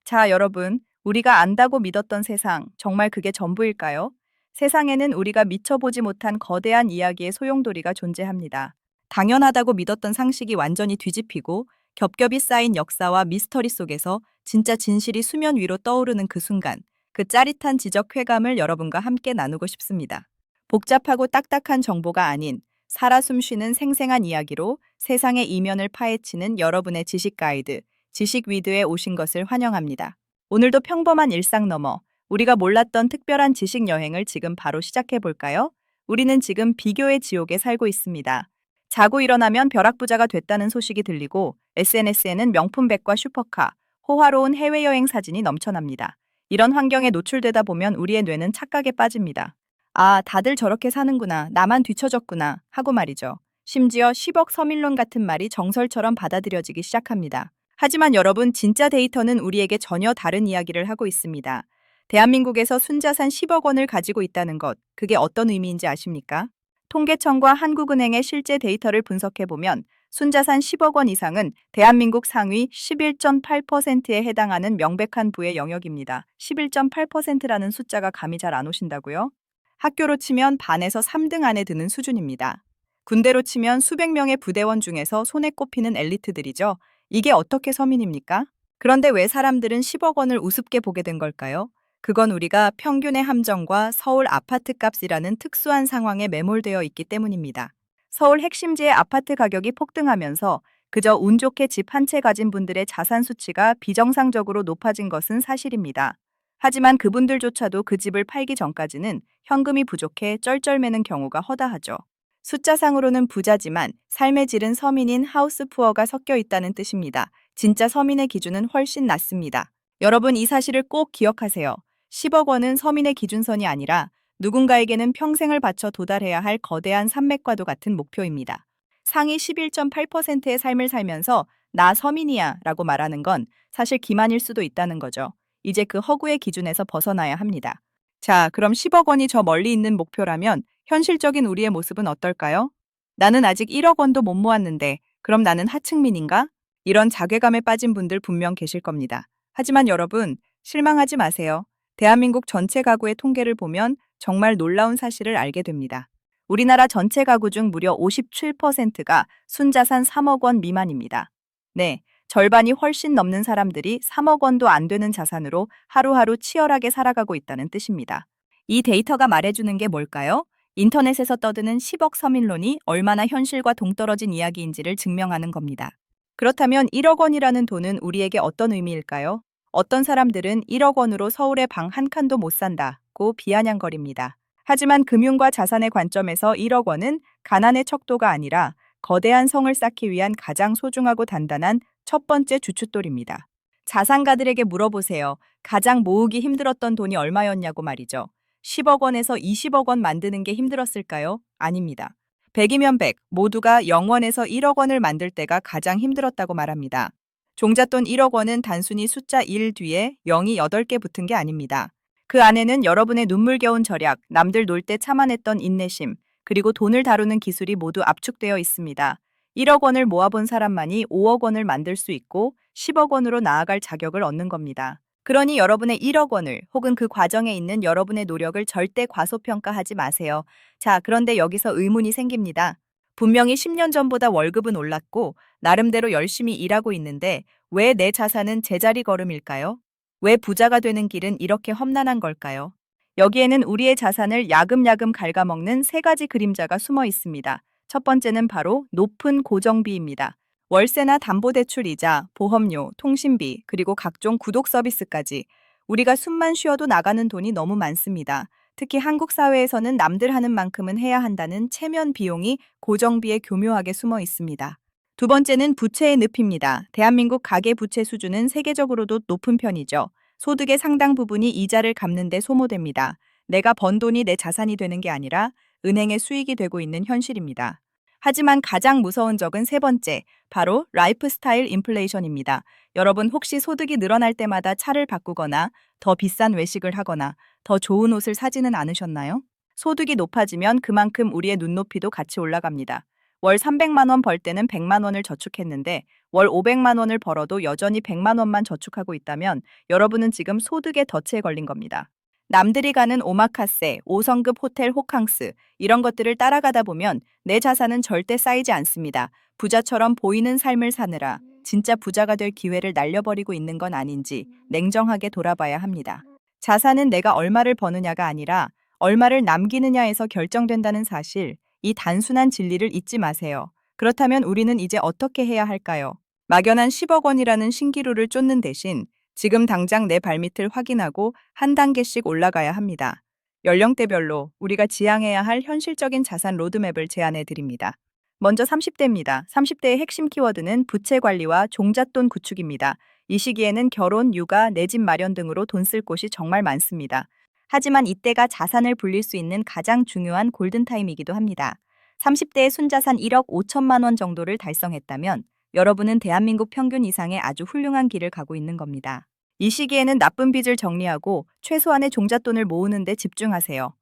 자, 여러분, 우리가 안다고 믿었던 세상, 정말 그게 전부일까요? 세상에는 우리가 미쳐보지 못한 거대한 이야기의 소용돌이가 존재합니다. 당연하다고 믿었던 상식이 완전히 뒤집히고 겹겹이 쌓인 역사와 미스터리 속에서 진짜 진실이 수면 위로 떠오르는 그 순간, 그 짜릿한 지적 쾌감을 여러분과 함께 나누고 싶습니다. 복잡하고 딱딱한 정보가 아닌 살아 숨쉬는 생생한 이야기로 세상의 이면을 파헤치는 여러분의 지식 가이드, 지식 위드에 오신 것을 환영합니다. 오늘도 평범한 일상 너머 우리가 몰랐던 특별한 지식 여행을 지금 바로 시작해 볼까요? 우리는 지금 비교의 지옥에 살고 있습니다. 자고 일어나면 벼락부자가 됐다는 소식이 들리고 SNS에는 명품백과 슈퍼카, 호화로운 해외여행 사진이 넘쳐납니다. 이런 환경에 노출되다 보면 우리의 뇌는 착각에 빠집니다. 아, 다들 저렇게 사는구나, 나만 뒤처졌구나 하고 말이죠. 심지어 10억 서민론 같은 말이 정설처럼 받아들여지기 시작합니다. 하지만 여러분, 진짜 데이터는 우리에게 전혀 다른 이야기를 하고 있습니다. 대한민국에서 순자산 10억 원을 가지고 있다는 것, 그게 어떤 의미인지 아십니까? 통계청과 한국은행의 실제 데이터를 분석해보면 순자산 10억 원 이상은 대한민국 상위 11.8%에 해당하는 명백한 부의 영역입니다. 11.8%라는 숫자가 감이 잘 안 오신다고요? 학교로 치면 반에서 3등 안에 드는 수준입니다. 군대로 치면 수백 명의 부대원 중에서 손에 꼽히는 엘리트들이죠. 이게 어떻게 서민입니까? 그런데 왜 사람들은 10억 원을 우습게 보게 된 걸까요? 그건 우리가 평균의 함정과 서울 아파트 값이라는 특수한 상황에 매몰되어 있기 때문입니다. 서울 핵심지의 아파트 가격이 폭등하면서 그저 운 좋게 집 한 채 가진 분들의 자산 수치가 비정상적으로 높아진 것은 사실입니다. 하지만 그분들조차도 그 집을 팔기 전까지는 현금이 부족해 쩔쩔매는 경우가 허다하죠. 숫자상으로는 부자지만 삶의 질은 서민인 하우스푸어가 섞여 있다는 뜻입니다. 진짜 서민의 기준은 훨씬 낮습니다. 여러분, 이 사실을 꼭 기억하세요. 10억 원은 서민의 기준선이 아니라 누군가에게는 평생을 바쳐 도달해야 할 거대한 산맥과도 같은 목표입니다. 상위 11.8%의 삶을 살면서 나 서민이야 라고 말하는 건 사실 기만일 수도 있다는 거죠. 이제 그 허구의 기준에서 벗어나야 합니다. 자, 그럼 10억 원이 저 멀리 있는 목표라면 현실적인 우리의 모습은 어떨까요? 나는 아직 1억 원도 못 모았는데 그럼 나는 하층민인가? 이런 자괴감에 빠진 분들 분명 계실 겁니다. 하지만 여러분, 실망하지 마세요. 대한민국 전체 가구의 통계를 보면 정말 놀라운 사실을 알게 됩니다. 우리나라 전체 가구 중 무려 57%가 순자산 3억 원 미만입니다. 네, 절반이 훨씬 넘는 사람들이 3억 원도 안 되는 자산으로 하루하루 치열하게 살아가고 있다는 뜻입니다. 이 데이터가 말해주는 게 뭘까요? 인터넷에서 떠드는 10억 서민론이 얼마나 현실과 동떨어진 이야기인지를 증명하는 겁니다. 그렇다면 1억 원이라는 돈은 우리에게 어떤 의미일까요? 어떤 사람들은 1억 원으로 서울에 방 한 칸도 못 산다고 비아냥거립니다. 하지만 금융과 자산의 관점에서 1억 원은 가난의 척도가 아니라 거대한 성을 쌓기 위한 가장 소중하고 단단한 첫 번째 주춧돌입니다. 자산가들에게 물어보세요. 가장 모으기 힘들었던 돈이 얼마였냐고 말이죠. 10억 원에서 20억 원 만드는 게 힘들었을까요? 아닙니다. 100이면 100, 모두가 0원에서 1억 원을 만들 때가 가장 힘들었다고 말합니다. 종잣돈 1억 원은 단순히 숫자 1 뒤에 0이 8개 붙은 게 아닙니다. 그 안에는 여러분의 눈물겨운 절약, 남들 놀 때 참아냈던 인내심, 그리고 돈을 다루는 기술이 모두 압축되어 있습니다. 1억 원을 모아본 사람만이 5억 원을 만들 수 있고 10억 원으로 나아갈 자격을 얻는 겁니다. 그러니 여러분의 1억 원을 혹은 그 과정에 있는 여러분의 노력을 절대 과소평가하지 마세요. 자, 그런데 여기서 의문이 생깁니다. 분명히 10년 전보다 월급은 올랐고 나름대로 열심히 일하고 있는데 왜 내 자산은 제자리 걸음일까요? 왜 부자가 되는 길은 이렇게 험난한 걸까요? 여기에는 우리의 자산을 야금야금 갉아먹는 세 가지 그림자가 숨어 있습니다. 첫 번째는 바로 높은 고정비입니다. 월세나 담보대출 이자, 보험료, 통신비, 그리고 각종 구독 서비스까지 우리가 숨만 쉬어도 나가는 돈이 너무 많습니다. 특히 한국 사회에서는 남들 하는 만큼은 해야 한다는 체면 비용이 고정비에 교묘하게 숨어 있습니다. 두 번째는 부채의 늪입니다. 대한민국 가계부채 수준은 세계적으로도 높은 편이죠. 소득의 상당 부분이 이자를 갚는 데 소모됩니다. 내가 번 돈이 내 자산이 되는 게 아니라 은행의 수익이 되고 있는 현실입니다. 하지만 가장 무서운 적은 세 번째, 바로 라이프 스타일 인플레이션입니다. 여러분, 혹시 소득이 늘어날 때마다 차를 바꾸거나 더 비싼 외식을 하거나 더 좋은 옷을 사지는 않으셨나요? 소득이 높아지면 그만큼 우리의 눈높이도 같이 올라갑니다. 월 300만 원 벌 때는 100만 원을 저축했는데 월 500만 원을 벌어도 여전히 100만 원만 저축하고 있다면 여러분은 지금 소득의 덫에 걸린 겁니다. 남들이 가는 오마카세, 5성급 호텔 호캉스 이런 것들을 따라가다 보면 내 자산은 절대 쌓이지 않습니다. 부자처럼 보이는 삶을 사느라 진짜 부자가 될 기회를 날려버리고 있는 건 아닌지 냉정하게 돌아봐야 합니다. 자산은 내가 얼마를 버느냐가 아니라 얼마를 남기느냐에서 결정된다는 사실, 이 단순한 진리를 잊지 마세요. 그렇다면 우리는 이제 어떻게 해야 할까요? 막연한 10억 원이라는 신기루를 쫓는 대신 지금 당장 내 발밑을 확인하고 한 단계씩 올라가야 합니다. 연령대별로 우리가 지향해야 할 현실적인 자산 로드맵을 제안해 드립니다. 먼저 30대입니다. 30대의 핵심 키워드는 부채 관리와 종잣돈 구축입니다. 이 시기에는 결혼, 육아, 내 집 마련 등으로 돈 쓸 곳이 정말 많습니다. 하지만 이때가 자산을 불릴 수 있는 가장 중요한 골든타임이기도 합니다. 30대의 순자산 1억 5천만 원 정도를 달성했다면 여러분은 대한민국 평균 이상의 아주 훌륭한 길을 가고 있는 겁니다. 이 시기에는 나쁜 빚을 정리하고 최소한의 종잣돈을 모으는 데 집중하세요.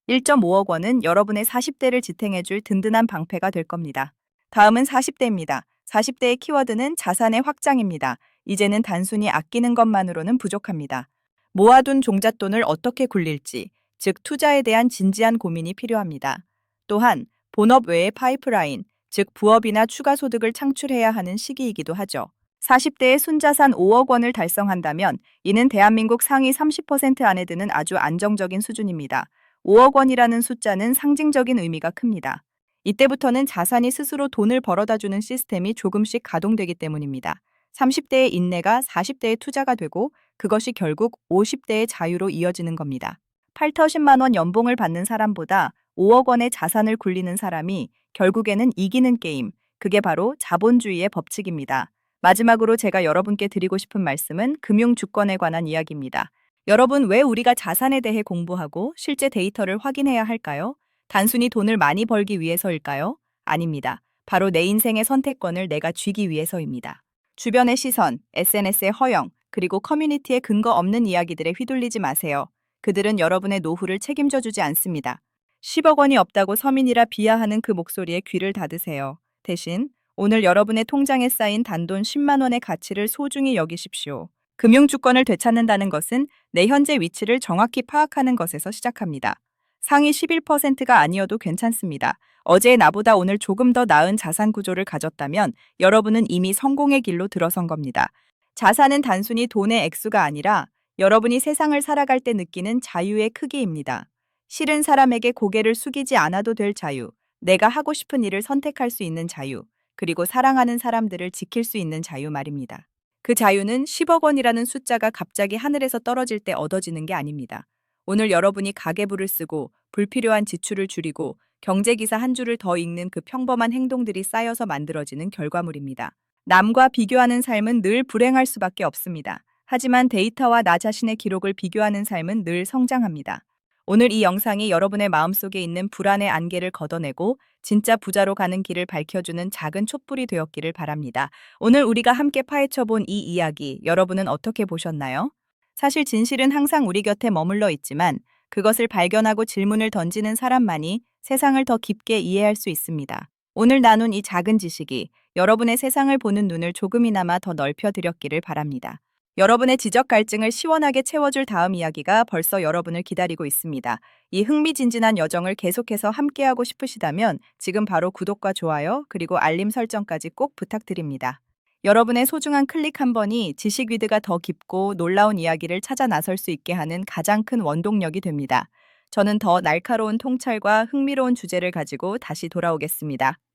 1.5억 원은 여러분의 40대를 지탱해줄 든든한 방패가 될 겁니다. 다음은 40대입니다. 40대의 키워드는 자산의 확장입니다. 이제는 단순히 아끼는 것만으로는 부족합니다. 모아둔 종잣돈을 어떻게 굴릴지, 즉 투자에 대한 진지한 고민이 필요합니다. 또한 본업 외의 파이프라인, 즉 부업이나 추가 소득을 창출해야 하는 시기이기도 하죠. 40대의 순자산 5억 원을 달성한다면 이는 대한민국 상위 30% 안에 드는 아주 안정적인 수준입니다. 5억 원이라는 숫자는 상징적인 의미가 큽니다. 이때부터는 자산이 스스로 돈을 벌어다주는 시스템이 조금씩 가동되기 때문입니다. 30대의 인내가 40대의 투자가 되고 그것이 결국 50대의 자유로 이어지는 겁니다. 8터십만 원 연봉을 받는 사람보다 5억 원의 자산을 굴리는 사람이 결국에는 이기는 게임, 그게 바로 자본주의의 법칙입니다. 마지막으로 제가 여러분께 드리고 싶은 말씀은 금융주권에 관한 이야기입니다. 여러분, 왜 우리가 자산에 대해 공부하고 실제 데이터를 확인해야 할까요? 단순히 돈을 많이 벌기 위해서일까요? 아닙니다. 바로 내 인생의 선택권을 내가 쥐기 위해서입니다. 주변의 시선, SNS의 허영, 그리고 커뮤니티의 근거 없는 이야기들에 휘둘리지 마세요. 그들은 여러분의 노후를 책임져 주지 않습니다. 10억 원이 없다고 서민이라 비하하는 그 목소리에 귀를 닫으세요. 대신 오늘 여러분의 통장에 쌓인 단돈 10만 원의 가치를 소중히 여기십시오. 금융주권을 되찾는다는 것은 내 현재 위치를 정확히 파악하는 것에서 시작합니다. 상위 11%가 아니어도 괜찮습니다. 어제의 나보다 오늘 조금 더 나은 자산 구조를 가졌다면 여러분은 이미 성공의 길로 들어선 겁니다. 자산은 단순히 돈의 액수가 아니라 여러분이 세상을 살아갈 때 느끼는 자유의 크기입니다. 싫은 사람에게 고개를 숙이지 않아도 될 자유, 내가 하고 싶은 일을 선택할 수 있는 자유, 그리고 사랑하는 사람들을 지킬 수 있는 자유 말입니다. 그 자유는 10억 원이라는 숫자가 갑자기 하늘에서 떨어질 때 얻어지는 게 아닙니다. 오늘 여러분이 가계부를 쓰고 불필요한 지출을 줄이고 경제기사 한 줄을 더 읽는 그 평범한 행동들이 쌓여서 만들어지는 결과물입니다. 남과 비교하는 삶은 늘 불행할 수밖에 없습니다. 하지만 데이터와 나 자신의 기록을 비교하는 삶은 늘 성장합니다. 오늘 이 영상이 여러분의 마음속에 있는 불안의 안개를 걷어내고 진짜 부자로 가는 길을 밝혀주는 작은 촛불이 되었기를 바랍니다. 오늘 우리가 함께 파헤쳐본 이 이야기, 여러분은 어떻게 보셨나요? 사실 진실은 항상 우리 곁에 머물러 있지만 그것을 발견하고 질문을 던지는 사람만이 세상을 더 깊게 이해할 수 있습니다. 오늘 나눈 이 작은 지식이 여러분의 세상을 보는 눈을 조금이나마 더 넓혀드렸기를 바랍니다. 여러분의 지적 갈증을 시원하게 채워줄 다음 이야기가 벌써 여러분을 기다리고 있습니다. 이 흥미진진한 여정을 계속해서 함께하고 싶으시다면 지금 바로 구독과 좋아요 그리고 알림 설정까지 꼭 부탁드립니다. 여러분의 소중한 클릭 한 번이 지식 위드가 더 깊고 놀라운 이야기를 찾아 나설 수 있게 하는 가장 큰 원동력이 됩니다. 저는 더 날카로운 통찰과 흥미로운 주제를 가지고 다시 돌아오겠습니다.